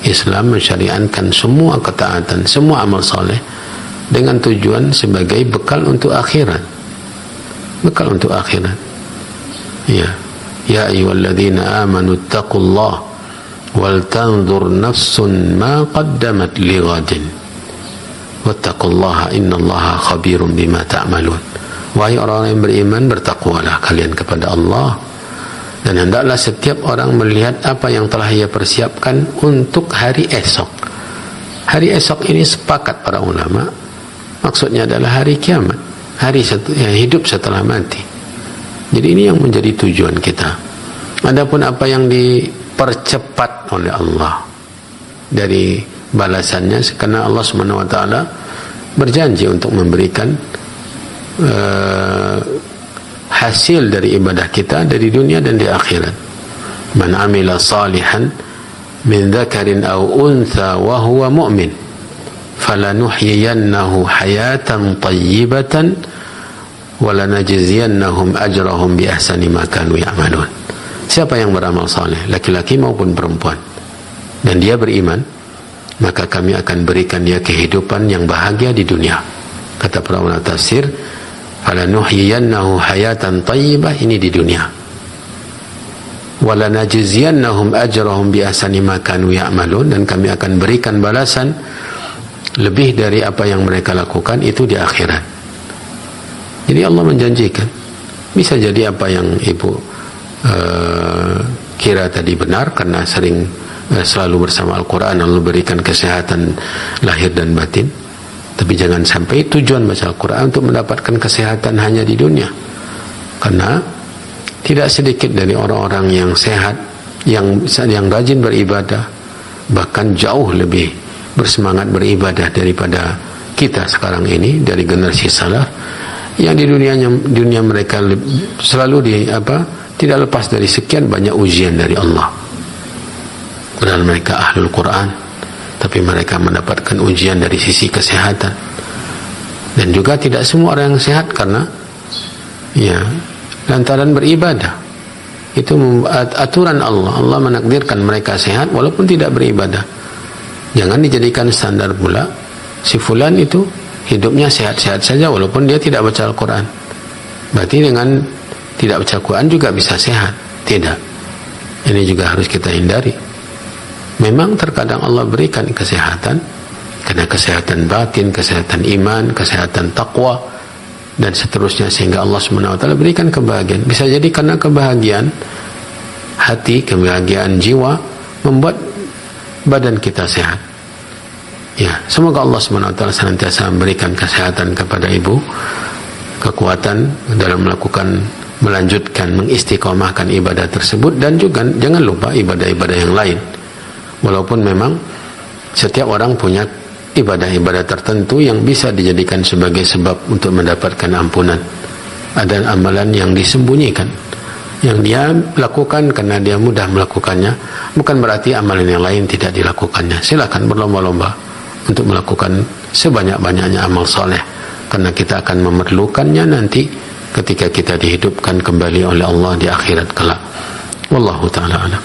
Islam mensyariatkan semua ketaatan, semua amal soleh dengan tujuan sebagai bekal untuk akhirat. Bekal untuk akhirat. Ya, ya ayyuhalladzina amanu taqullaha wal tanzur nafsun ma qaddamat lighadin wattaqullaha innallaha khabirum bima ta'malun. Wahai orang yang beriman, bertakwalah kalian kepada Allah, dan hendaklah setiap orang melihat apa yang telah ia persiapkan untuk hari esok. Hari esok ini sepakat para ulama, maksudnya adalah hari kiamat, hari hidup setelah mati. Jadi ini yang menjadi tujuan kita. Adapun apa yang dipercepat oleh Allah dari balasannya, karena Allah SWT berjanji untuk memberikan hasil dari ibadah kita dari dunia dan di akhirat. Man amila salihan min dzakarin aw untha wa huwa mu'min falanuhyiyannahu hayatan thayyibatan wa lanajziyannahum ajrahum bi ahsani ma kanu ya'malun. Siapa yang beramal saleh, laki-laki maupun perempuan, dan dia beriman, maka kami akan berikan dia kehidupan yang bahagia di dunia. Kata para ulama tafsir, falanuhyiyannahu hayatan thayyibah, ini di dunia. Walanajziyannahum ajrahum bi ahsani ma kanu ya'malun, dan kami akan berikan balasan lebih dari apa yang mereka lakukan itu di akhirat. Jadi Allah menjanjikan. Bisa jadi apa yang ibu kira tadi benar, karena sering selalu bersama Al-Quran, Allah berikan kesehatan lahir dan batin. Tapi jangan sampai tujuan baca Al-Quran untuk mendapatkan kesehatan hanya di dunia. Karena tidak sedikit dari orang-orang yang sehat, yang rajin beribadah, bahkan jauh lebih bersemangat beribadah daripada kita sekarang ini, dari generasi salaf, yang di dunia mereka selalu tidak lepas dari sekian banyak ujian dari Allah. Padahal mereka ahlul Quran, tapi mereka mendapatkan ujian dari sisi kesehatan. Dan juga tidak semua orang yang sehat karena lantaran beribadah. Itu aturan Allah. Allah menakdirkan mereka sehat walaupun tidak beribadah. Jangan dijadikan standar pula si fulan itu hidupnya sehat-sehat saja walaupun dia tidak baca Al-Quran. Berarti dengan tidak baca Al-Quran juga bisa sehat. Tidak. Ini juga harus kita hindari. Memang terkadang Allah berikan kesehatan, karena kesehatan batin, kesehatan iman, kesehatan takwa, dan seterusnya, sehingga Allah SWT berikan kebahagiaan. Bisa jadi karena kebahagiaan hati, kebahagiaan jiwa membuat badan kita sehat. Ya, semoga Allah SWT senantiasa memberikan kesehatan kepada ibu, kekuatan dalam melanjutkan, mengistiqomahkan ibadah tersebut, dan juga jangan lupa ibadah-ibadah yang lain. Walaupun memang setiap orang punya ibadah-ibadah tertentu yang bisa dijadikan sebagai sebab untuk mendapatkan ampunan. ada amalan yang disembunyikan, yang dia lakukan karena dia mudah melakukannya, bukan berarti amalan yang lain tidak dilakukannya. Silakan berlomba-lomba untuk melakukan sebanyak-banyaknya amal soleh, karena kita akan memerlukannya nanti ketika kita dihidupkan kembali oleh Allah di akhirat kelak. Wallahu ta'ala alam.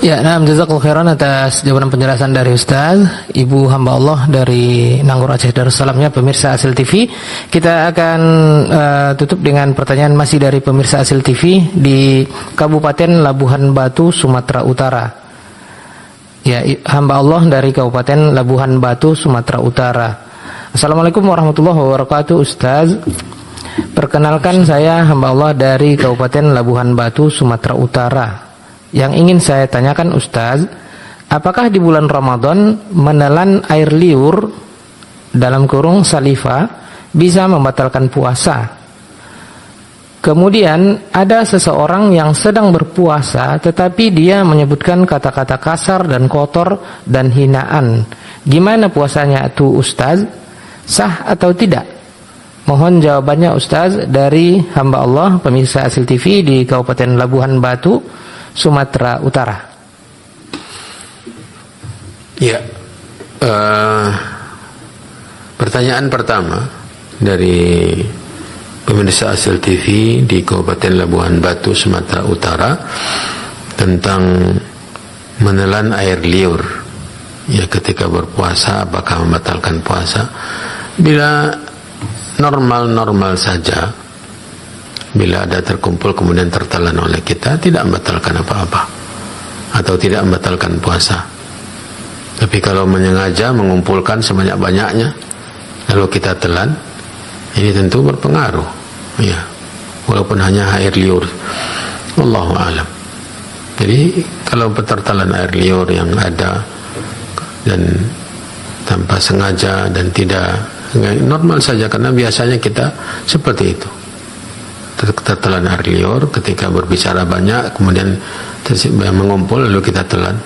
Ya, jazakallahu khairan atas jawaban penjelasan dari Ustaz. Ibu hamba Allah dari Nanggor Aceh Darussalamnya, pemirsa Asil TV. Kita akan tutup dengan pertanyaan masih dari pemirsa Asil TV di Kabupaten Labuhan Batu, Sumatera Utara. Ya, hamba Allah dari Kabupaten Labuhan Batu, Sumatera Utara. Assalamualaikum warahmatullahi wabarakatuh, Ustaz. Perkenalkan, saya hamba Allah dari Kabupaten Labuhan Batu, Sumatera Utara. Yang ingin saya tanyakan, Ustaz, apakah di bulan Ramadan menelan air liur dalam kurung saliva bisa membatalkan puasa? Kemudian ada seseorang yang sedang berpuasa tetapi dia menyebutkan kata-kata kasar dan kotor dan hinaan. Gimana puasanya itu, Ustaz? Sah atau tidak? Mohon jawabannya, Ustaz, dari hamba Allah pemirsa Asil TV di Kabupaten Labuhan Batu, Sumatera Utara. Ya, pertanyaan pertama dari pemirsa Asil TV di Kabupaten Labuhan Batu, Sumatera Utara, tentang menelan air liur. Ya, ketika berpuasa apakah membatalkan puasa? Bila normal-normal saja, bila ada terkumpul kemudian tertelan oleh kita, tidak membatalkan apa-apa atau tidak membatalkan puasa. Tapi kalau menyengaja mengumpulkan sebanyak-banyaknya lalu kita telan, ini tentu berpengaruh, ya, walaupun hanya air liur. Wallahu a'lam. Jadi kalau tertelan air liur yang ada dan tanpa sengaja dan tidak normal saja, karena biasanya kita seperti itu, tertelan air liur ketika berbicara banyak kemudian mengumpul lalu kita telan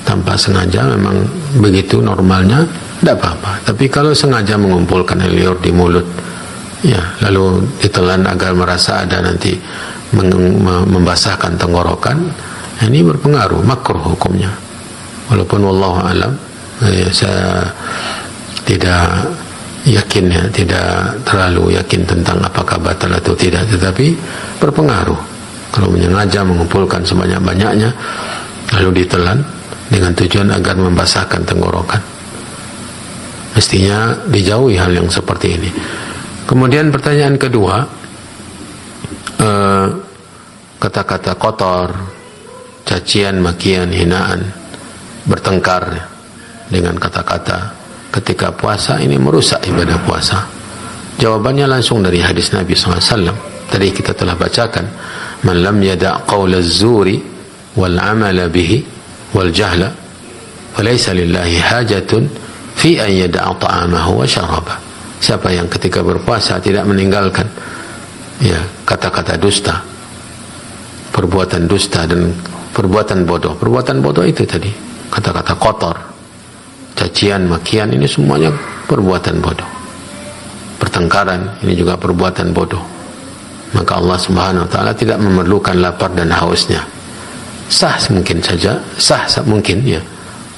tanpa sengaja, memang begitu normalnya, tidak apa-apa. Tapi kalau sengaja mengumpulkan air liur di mulut, ya, lalu ditelan agar merasa ada nanti membasahkan tenggorokan, ini berpengaruh, makruh hukumnya. Walaupun wallahu alam, saya tidak yakin, ya, tidak terlalu yakin tentang apakah batal atau tidak, tetapi berpengaruh kalau menyengaja mengumpulkan sebanyak-banyaknya lalu ditelan dengan tujuan agar membasahkan tenggorokan. Mestinya dijauhi hal yang seperti ini. Kemudian pertanyaan kedua, kata-kata kotor, cacian, makian, hinaan, bertengkar dengan kata-kata ketika puasa, ini merusak ibadah puasa. Jawabannya langsung dari hadis Nabi SAW. Tadi kita telah bacakan, man lam yada' qawla az-zuri wal amala bihi wal jahla falaysa lillahi hajatun fi an yada'a ta'amahu wa syaraba. Siapa yang ketika berpuasa tidak meninggalkan, ya, kata-kata dusta, perbuatan dusta dan perbuatan bodoh. Perbuatan bodoh itu tadi kata-kata kotor, cacian, makian, ini semuanya perbuatan bodoh. Pertengkaran, ini juga perbuatan bodoh. Maka Allah Subhanahu wa ta'ala tidak memerlukan lapar dan hausnya. Sah mungkin saja, sah mungkin, ya,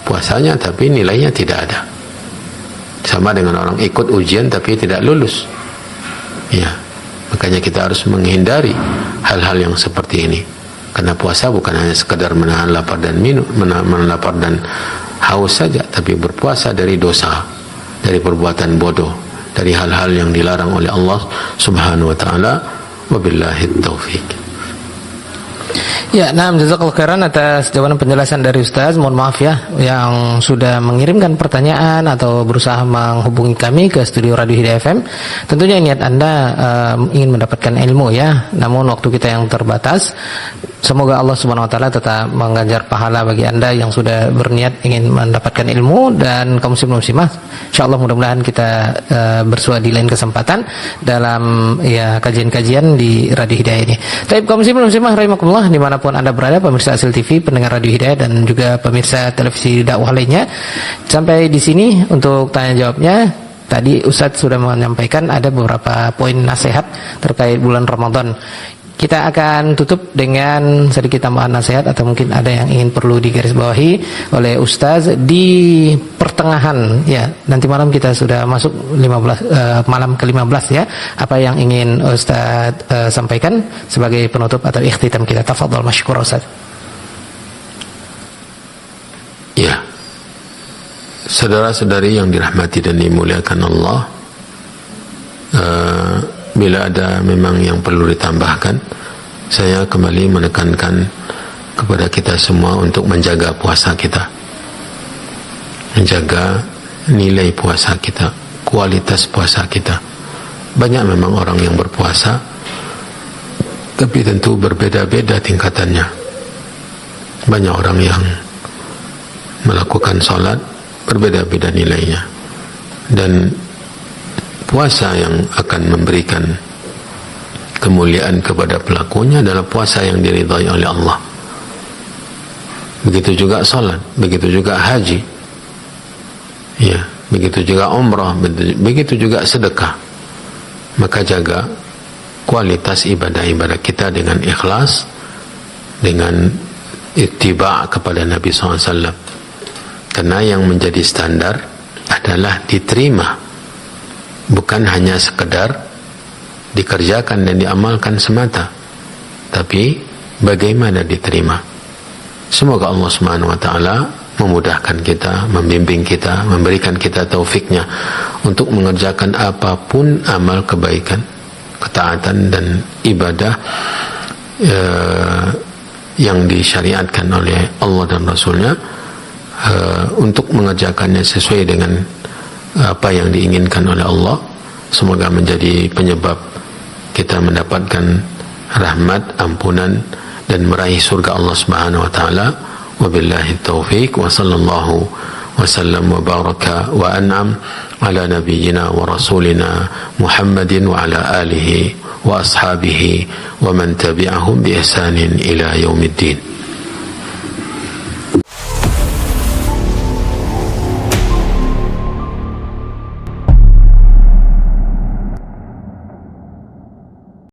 puasanya, tapi nilainya tidak ada. Sama dengan orang ikut ujian tapi tidak lulus, ya. Makanya kita harus menghindari hal-hal yang seperti ini, karena puasa bukan hanya sekedar menahan lapar dan menahan lapar dan haus saja, tapi berpuasa dari dosa, dari perbuatan bodoh, dari hal-hal yang dilarang oleh Allah Subhanahu wa ta'ala. Wabillahi taufiq. Ya, jazakallahu khairan atas jawaban penjelasan dari Ustaz. Mohon maaf ya yang sudah mengirimkan pertanyaan atau berusaha menghubungi kami ke studio Radio Hidayah FM. Tentunya niat Anda ingin mendapatkan ilmu, ya, namun waktu kita yang terbatas. Semoga Allah Subhanahu wa taala tetap mengganjar pahala bagi Anda yang sudah berniat ingin mendapatkan ilmu, dan kaum muslimin, insyaallah mudah-mudahan kita bersua di lain kesempatan dalam, ya, kajian-kajian di Radio Hidayah ini. Baik, kaum muslimin rahimakumullah, dimanapun Anda berada, pemirsa Asil TV, pendengar Radio Hidayah, dan juga pemirsa televisi dakwah lainnya. Sampai di sini untuk tanya jawabnya. Tadi Ustadz sudah menyampaikan ada beberapa poin nasihat terkait bulan Ramadan. Kita akan tutup dengan sedikit tambahan nasihat atau mungkin ada yang ingin perlu digarisbawahi oleh Ustadz di pertengahan ya. Nanti malam kita sudah masuk malam ke-15 ya. Apa yang ingin Ustadz sampaikan sebagai penutup atau ikhtitam kita? Tafadhol masykur Ustadz. Ya. Saudara-saudari yang dirahmati dan dimuliakan Allah, bila ada memang yang perlu ditambahkan, saya kembali menekankan kepada kita semua untuk menjaga puasa kita, menjaga nilai puasa kita, kualitas puasa kita. Banyak memang orang yang berpuasa, tapi tentu berbeda-beda tingkatannya. Banyak orang yang melakukan sholat, berbeda-beda nilainya. Dan puasa yang akan memberikan kemuliaan kepada pelakunya adalah puasa yang diridhai oleh Allah. Begitu juga salat, begitu juga haji, ya, begitu juga umrah, begitu juga sedekah. Maka jaga kualitas ibadah-ibadah kita dengan ikhlas, dengan ittiba' kepada Nabi SAW. Karena yang menjadi standar adalah diterima, bukan hanya sekedar dikerjakan dan diamalkan semata, tapi bagaimana diterima. Semoga Allah Subhanahu wa taala memudahkan kita, membimbing kita, memberikan kita taufiknya untuk mengerjakan apapun amal kebaikan, ketaatan dan ibadah yang disyariatkan oleh Allah dan Rasulnya, untuk mengerjakannya sesuai dengan apa yang diinginkan oleh Allah. Semoga menjadi penyebab kita mendapatkan rahmat, ampunan dan meraih surga Allah Subhanahu wa taala. Wabillahi taufiq wa sallallahu wa sallam wa baraka wa an'am ala nabiyyina wa rasulina Muhammadin wa ala alihi wa ashabihi wa man tabi'ahum bi ihsanin ila yaumiddin.